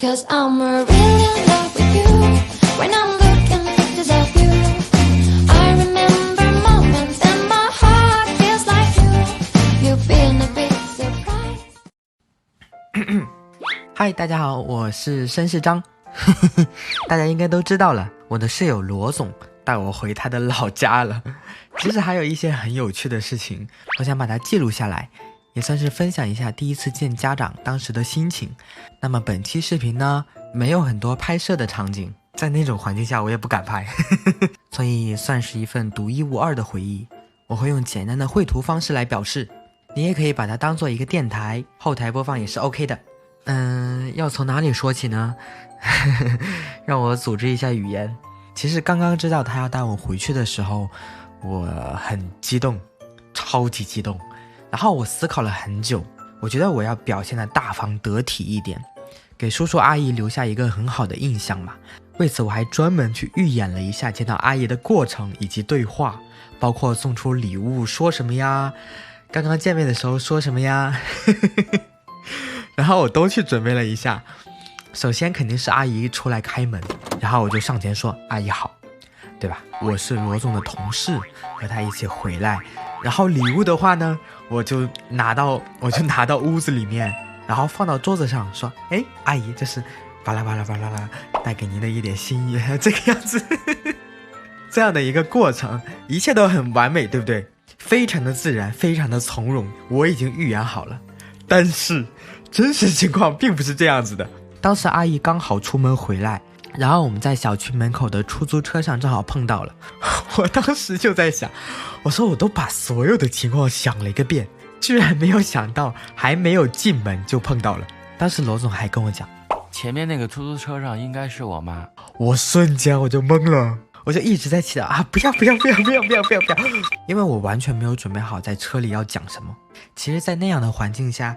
'Cause I'm really in love with you. When I'm looking at pictures of you, I remember moments and my heart feels like you've been a big surprise. 嗨，大家好，我是申世章。大家应该都知道了，我的室友罗总带我回他的老家了。其实还有一些很有趣的事情，我想把它记录下来，也算是分享一下第一次见家长当时的心情。那么本期视频呢，没有很多拍摄的场景，在那种环境下我也不敢拍，所以算是一份独一无二的回忆。我会用简单的绘图方式来表示，你也可以把它当做一个电台，后台播放也是 OK 的。要从哪里说起呢？让我组织一下语言。其实刚刚知道他要带我回去的时候，我很激动，超级激动。然后我思考了很久，我觉得我要表现得大方得体一点，给叔叔阿姨留下一个很好的印象嘛。为此我还专门去预演了一下见到阿姨的过程以及对话，包括送出礼物说什么呀，刚刚见面的时候说什么呀。然后我都去准备了一下。首先肯定是阿姨出来开门，然后我就上前说阿姨好，对吧？我是罗总的同事，和他一起回来。然后礼物的话呢，我就拿到屋子里面，然后放到桌子上说，哎，阿姨，这是巴拉巴拉巴拉拉带给您的一点心意，这个样子。这样的一个过程，一切都很完美，对不对？非常的自然，非常的从容，我已经预言好了。但是真实情况并不是这样子的。当时阿姨刚好出门回来，然后我们在小区门口的出租车上正好碰到了。我当时就在想，我说我都把所有的情况想了一个遍，居然没有想到还没有进门就碰到了。当时罗总还跟我讲，前面那个出租车上应该是我妈。我瞬间我就懵了，我就一直在祈祷啊，不要，因为我完全没有准备好在车里要讲什么。其实在那样的环境下，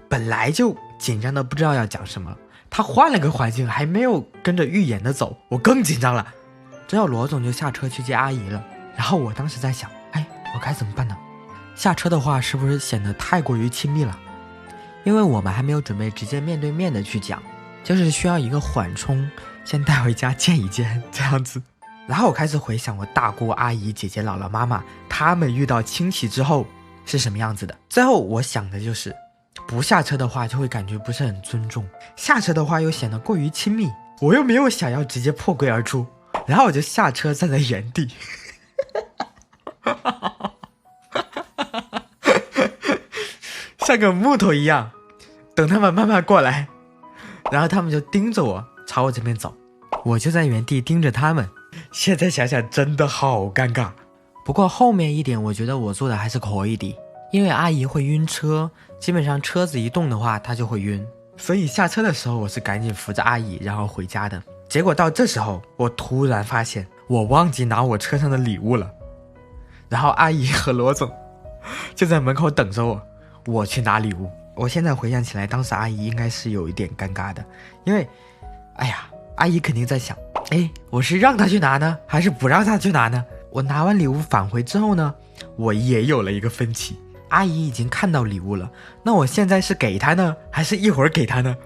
本来就紧张的不知道要讲什么，他换了个环境还没有跟着预演的走，我更紧张了。之后罗总就下车去接阿姨了，然后我当时在想，哎，我该怎么办呢？下车的话是不是显得太过于亲密了？因为我们还没有准备直接面对面的去讲，就是需要一个缓冲，先带回家见一见这样子。然后我开始回想我大姑阿姨姐姐姥姥妈妈他们遇到亲戚之后是什么样子的。最后我想的就是不下车的话就会感觉不是很尊重，下车的话又显得过于亲密，我又没有想要直接破柜而出，然后我就下车站在原地。像个木头一样等他们慢慢过来，然后他们就盯着我朝我这边走，我就在原地盯着他们。现在想想真的好尴尬。不过后面一点我觉得我做的还是可以的，因为阿姨会晕车，基本上车子一动的话她就会晕，所以下车的时候我是赶紧扶着阿姨然后回家的。结果到这时候我突然发现我忘记拿我车上的礼物了，然后阿姨和罗总就在门口等着我去拿礼物。我现在回想起来，当时阿姨应该是有一点尴尬的，因为哎呀，阿姨肯定在想，哎，我是让她去拿呢还是不让她去拿呢？我拿完礼物返回之后呢，我也有了一个分歧。阿姨已经看到礼物了，那我现在是给她呢还是一会儿给她呢？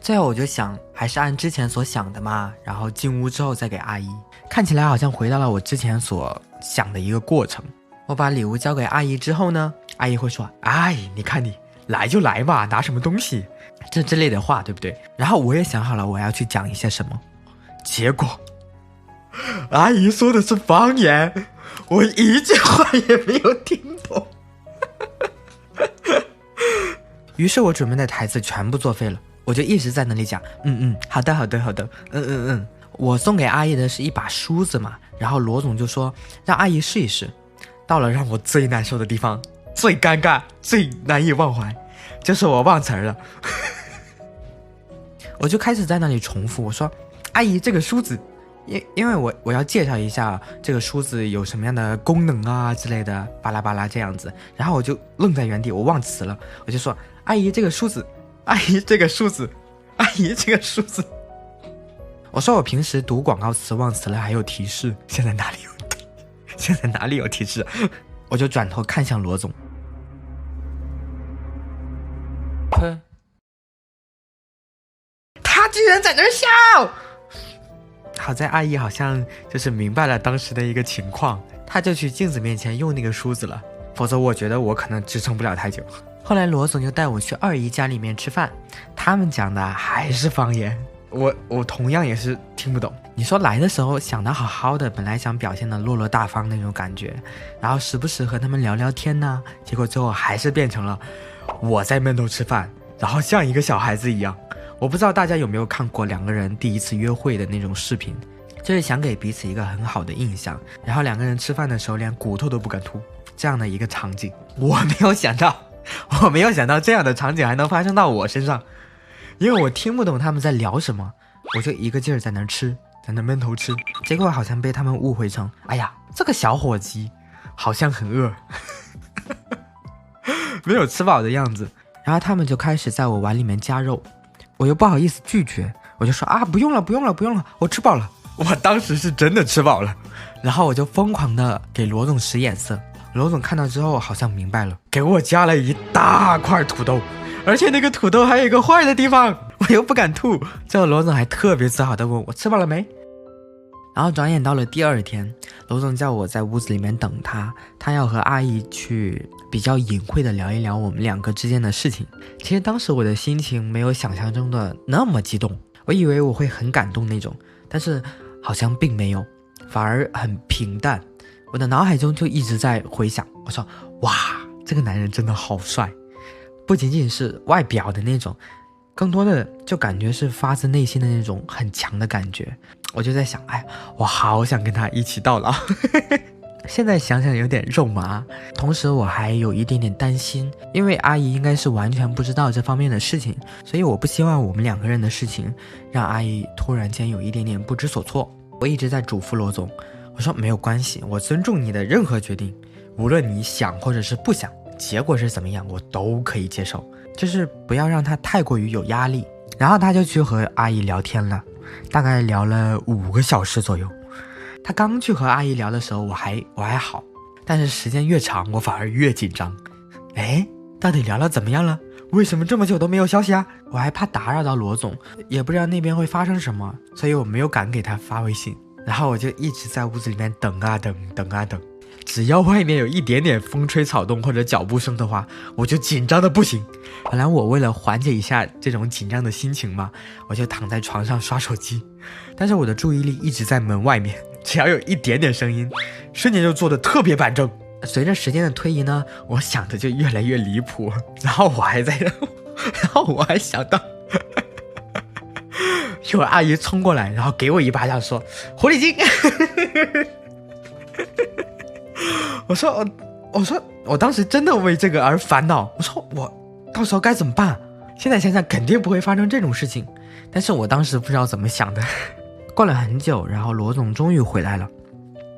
最后我就想还是按之前所想的嘛，然后进屋之后再给阿姨。看起来好像回到了我之前所想的一个过程。我把礼物交给阿姨之后呢，阿姨会说，哎，你看你来就来嘛，拿什么东西这之类的话，对不对？然后我也想好了我要去讲一些什么，结果阿姨说的是方言，我一句话也没有听懂。于是我准备的台词全部作废了，我就一直在那里讲，好的，我送给阿姨的是一把梳子嘛，然后罗总就说让阿姨试一试。到了让我最难受的地方，最尴尬最难以忘怀，就是我忘词了。我就开始在那里重复，我说阿姨这个梳子，因为我要介绍一下这个梳子有什么样的功能啊之类的，巴拉巴拉这样子。然后我就愣在原地，我忘词了，我就说阿姨这个梳子，阿姨这个梳子，阿姨这个梳子。我说我平时读广告词忘词了还有提示，现在哪里有提示？我就转头看向罗总，呸！他居然在那儿笑。好在阿姨好像就是明白了当时的一个情况，她就去镜子面前用那个梳子了，否则我觉得我可能支撑不了太久。后来罗总就带我去二姨家里面吃饭，他们讲的还是方言，我同样也是听不懂。你说来的时候想得好好的，本来想表现的落落大方那种感觉，然后时不时和他们聊聊天呢，结果最后还是变成了我在闷头吃饭，然后像一个小孩子一样。我不知道大家有没有看过两个人第一次约会的那种视频，就是想给彼此一个很好的印象，然后两个人吃饭的时候连骨头都不敢吐，这样的一个场景。我没有想到这样的场景还能发生到我身上，因为我听不懂他们在聊什么，我就一个劲儿在那吃，在那闷头吃，结果好像被他们误会成，哎呀，这个小伙计好像很饿没有吃饱的样子。然后他们就开始在我碗里面加肉，我又不好意思拒绝，我就说啊，不用了，我吃饱了。我当时是真的吃饱了，然后我就疯狂的给罗总使眼色。罗总看到之后好像明白了，给我加了一大块土豆，而且那个土豆还有一个坏的地方，我又不敢吐。最后罗总还特别自豪的问我吃饱了没。然后转眼到了第二天，罗总叫我在屋子里面等他，他要和阿姨去比较隐晦的聊一聊我们两个之间的事情。其实当时我的心情没有想象中的那么激动，我以为我会很感动那种，但是好像并没有，反而很平淡。我的脑海中就一直在回想，我说哇，这个男人真的好帅，不仅仅是外表的那种，更多的就感觉是发自内心的那种很强的感觉。我就在想，哎，我好想跟他一起到老现在想想有点肉麻，同时我还有一点点担心，因为阿姨应该是完全不知道这方面的事情，所以我不希望我们两个人的事情让阿姨突然间有一点点不知所措。我一直在嘱咐罗总，我说没有关系，我尊重你的任何决定，无论你想或者是不想，结果是怎么样我都可以接受，就是不要让他太过于有压力。然后他就去和阿姨聊天了，大概聊了5个小时左右。他刚去和阿姨聊的时候我还好，但是时间越长我反而越紧张。哎，到底聊了怎么样了？为什么这么久都没有消息啊？我还怕打扰到罗总，也不知道那边会发生什么，所以我没有敢给他发微信。然后我就一直在屋子里面等啊等，只要外面有一点点风吹草动或者脚步声的话，我就紧张的不行。本来我为了缓解一下这种紧张的心情嘛，我就躺在床上刷手机，但是我的注意力一直在门外面，只要有一点点声音，瞬间就坐得特别板正。随着时间的推移呢，我想的就越来越离谱，然后我还想到有阿姨冲过来，然后给我一巴掌说狐狸精我说我当时真的为这个而烦恼，我说我到时候该怎么办？现在想想肯定不会发生这种事情，但是我当时不知道怎么想的。过了很久，然后罗总终于回来了，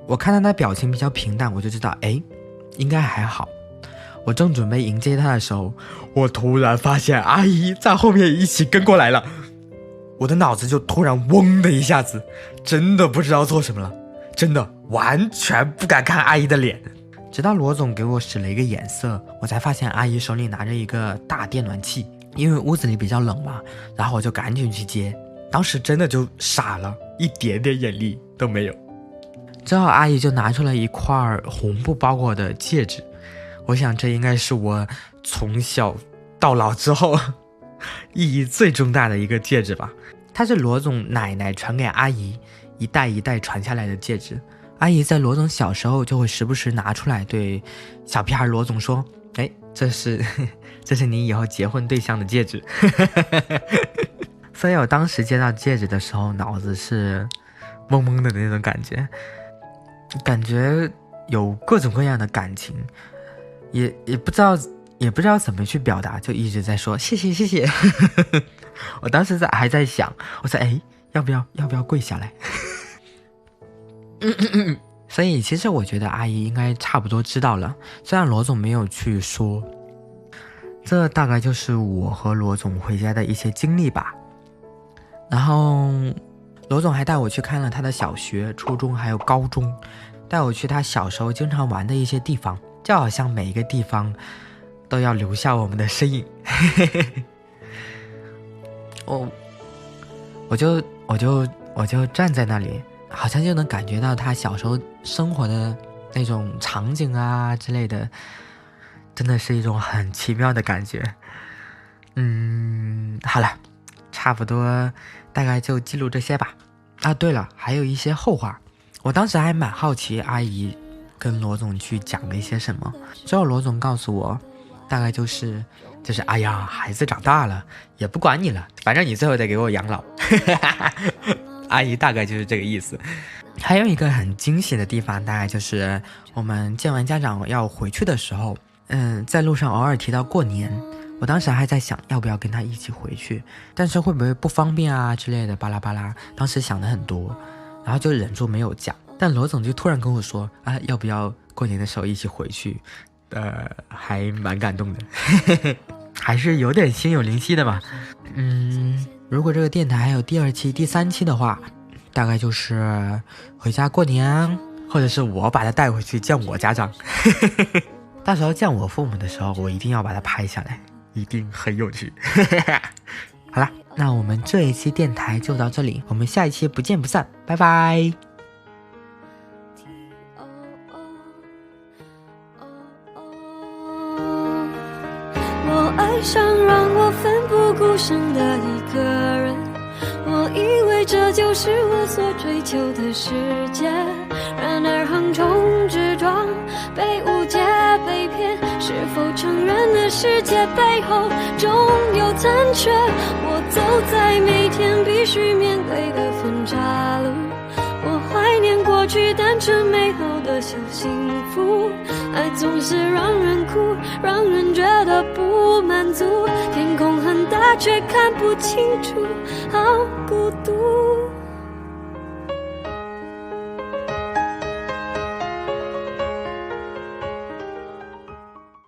我看到他表情比较平淡，我就知道哎，应该还好。我正准备迎接他的时候，我突然发现阿姨在后面一起跟过来了，我的脑子就突然嗡的一下子，真的不知道做什么了，真的完全不敢看阿姨的脸。直到罗总给我使了一个眼色，我才发现阿姨手里拿着一个大电暖气，因为屋子里比较冷嘛，然后我就赶紧去接，当时真的就傻了，一点点眼力都没有。之后阿姨就拿出了一块红布包裹的戒指，我想这应该是我从小到老之后意义最重大的一个戒指吧。它是罗总奶奶传给阿姨一代一代传下来的戒指，阿姨在罗总小时候就会时不时拿出来对小屁孩罗总说，哎，这是你以后结婚对象的戒指所以我当时接到戒指的时候脑子是懵懵的那种感觉有各种各样的感情，也不知道怎么去表达，就一直在说谢谢我当时还在想，我说哎，要不要跪下来所以其实我觉得阿姨应该差不多知道了，虽然罗总没有去说。这大概就是我和罗总回家的一些经历吧。然后罗总还带我去看了他的小学、初中还有高中，带我去他小时候经常玩的一些地方，就好像每一个地方都要留下我们的身影我就站在那里，好像就能感觉到他小时候生活的那种场景啊之类的，真的是一种很奇妙的感觉。好了，差不多大概就记录这些吧。啊，对了，还有一些后话，我当时还蛮好奇阿姨跟罗总去讲了一些什么。之后罗总告诉我，大概就是哎呀，孩子长大了也不管你了，反正你最后得给我养老。阿姨大概就是这个意思。还有一个很惊喜的地方，大概就是我们见完家长要回去的时候，在路上偶尔提到过年，我当时还在想要不要跟他一起回去，但是会不会不方便啊之类的巴拉巴拉，当时想的很多，然后就忍住没有讲。但罗总就突然跟我说啊，要不要过年的时候一起回去，还蛮感动的。还是有点心有灵犀的嘛。如果这个电台还有第2期第3期的话，大概就是回家过年，或者是我把他带回去见我家长。到时候见我父母的时候，我一定要把它拍下来，一定很有趣。好啦，那我们这一期电台就到这里，我们下一期不见不散，拜拜。我爱上让我奋不顾身的一个人，我以为这就是我所追求的世界，然而横冲直撞，被误解被骗，是否承认的世界背后总有残缺？我走在每天必须面对的分岔路，我怀念过去单纯美好的小幸福，爱总是让人哭，让人觉得不满足，天空很大却看不清楚，好孤独。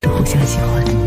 互相喜欢。